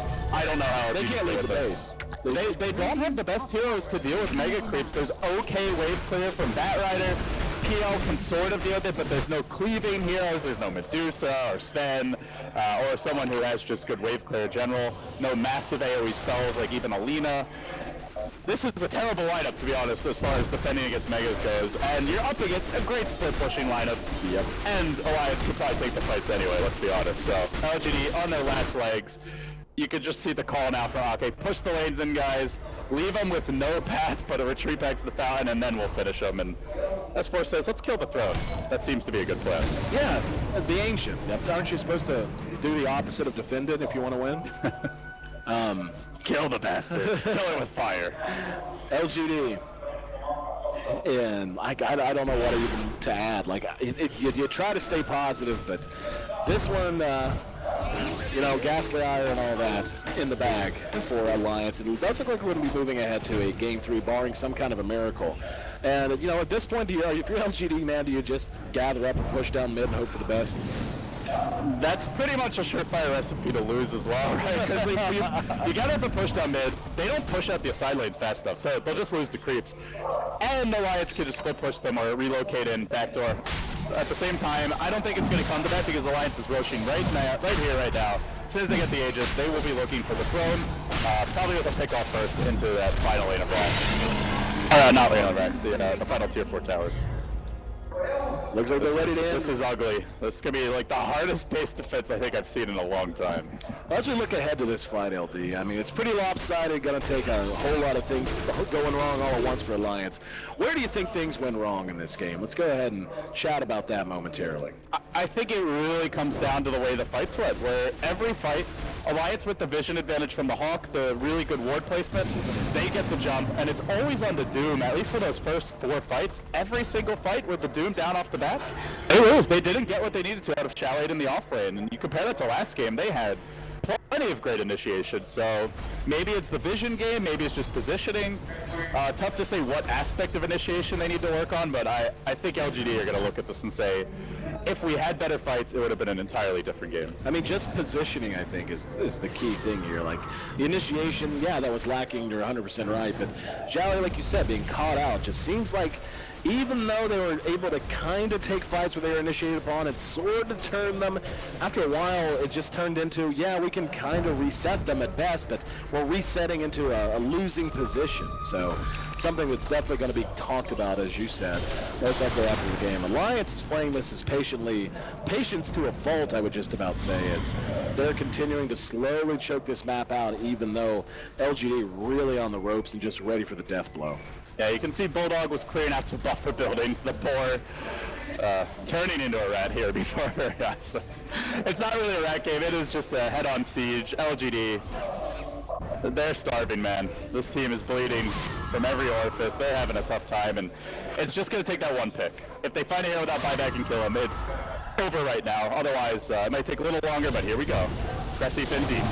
don't know how they can't leave the base. They don't have the best heroes to deal with mega creeps. There's okay wave clear from Batrider. PL can sort of deal with it, but there's no cleaving heroes. There's no Medusa or Sven or someone who has just good wave clear in general. No massive AoE spells like even Alina. This is a terrible lineup, to be honest, as far as defending against Megas goes. And you're up against a great split pushing lineup. Yep. And Alliance could probably take the fights anyway, let's be honest. So LGD on their last legs. You could just see the call now for Ake. Push the lanes in, guys. Leave them with no path but a retreat back to the fountain, and then we'll finish them. And S4 says, let's kill the throne. That seems to be a good plan. Yeah, the Ancient. Aren't you supposed to do the opposite of defend it if you want to win? Kill the bastard. Kill it with fire. LGD. And I don't know what even to add. Like, you try to stay positive, but this one, Ghastly Ire and all that in the bag for Alliance. And it does look like we're going to be moving ahead to a Game 3, barring some kind of a miracle. And, at this point, if you're LGD, man, do you just gather up and push down mid and hope for the best? That's pretty much a surefire recipe to lose as well, right? Because you gotta have to push down mid. They don't push out the side lanes fast enough, so they'll just lose to creeps. And Alliance could just split push them or relocate in backdoor. At the same time, I don't think it's going to come to that because Alliance is rushing right here, right now. As soon as they get the Aegis, they will be looking for the throne, probably with a pick-off first into that final lane of racks. Not lane of racks, the final tier 4 towers. Looks like they're ready to end. This is ugly. This is going to be like the hardest base defense I think I've seen in a long time. As we look ahead to this fight, LD, I mean, it's pretty lopsided. Going to take a whole lot of things going wrong all at once for Alliance. Where do you think things went wrong in this game? Let's go ahead and chat about that momentarily. I think it really comes down to the way the fights went, where every fight, Alliance with the vision advantage from the Hawk, the really good ward placement, they get the jump, and it's always on the Doom, at least for those first 4 fights. Every single fight with the Doom down off the bat, they lose. They didn't get what they needed to out of Chalade in the off lane, and you compare that to last game, they had plenty of great initiation, so maybe it's the vision game, maybe it's just positioning. Tough to say what aspect of initiation they need to work on, but I think LGD are going to look at this and say, if we had better fights, it would have been an entirely different game. I mean, just positioning, I think, is the key thing here. Like, the initiation, yeah, that was lacking, you're 100% right, but Jolly, like you said, being caught out just seems like even though they were able to kind of take fights where they were initiated upon and sort of turn them, after a while it just turned into, yeah, we can kind of reset them at best, but we're resetting into a losing position. So something that's definitely going to be talked about, as you said, most likely after the game. Alliance is playing this as patience to a fault, I would just about say, as they're continuing to slowly choke this map out, even though LGD really on the ropes and just ready for the death blow. Yeah, you can see Bulldog was clearing out some buffer buildings. The boar turning into a rat here before very eyes. It's not really a rat game. It is just a head-on siege. LGD, they're starving, man. This team is bleeding from every orifice. They're having a tough time, and it's just going to take that one pick. If they find a hero without buyback and kill him, it's over right now. Otherwise, it might take a little longer, but here we go. Cressy fin deep.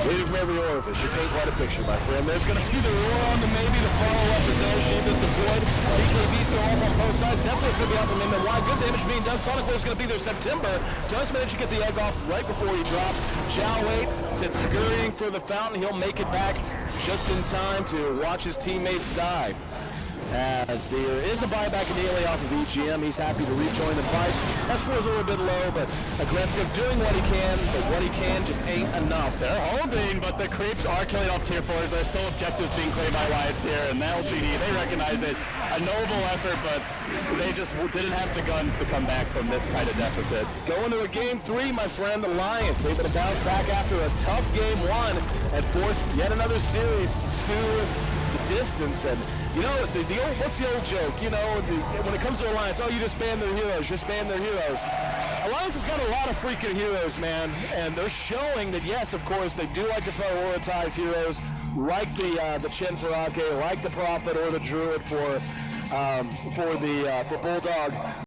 Bleeding from every orifice. You paint quite a picture, my friend. There's going to be the roar on the maybe. The follow-up as LGD is deployed. BKBs go off on both sides. Definitely going to be out from in the wide. Good damage being done. Sonic Wave's going to be there. September does manage to get the egg off right before he drops. Zhao Wei sits scurrying for the fountain. He'll make it back just in time to watch his teammates die. As there is a buyback immediately off of EGM, he's happy to rejoin the fight. S4 is a little bit low, but aggressive, doing what he can, but what he can just ain't enough. They're holding, but the creeps are killing off tier 4s. There's still objectives being claimed by Alliance here, and the LGD, they recognize it. A noble effort, but they just didn't have the guns to come back from this kind of deficit. Going to a game 3, my friend. Alliance able to bounce back after a tough game 1 and force yet another series to the distance. And you know, the old, what's the old joke? You know, when it comes to Alliance, oh, you just ban their heroes, just ban their heroes. Alliance has got a lot of freaking heroes, man, and they're showing that, yes, of course, they do like to prioritize heroes like the Chen Farake, like the Prophet or the Druid for Bulldog.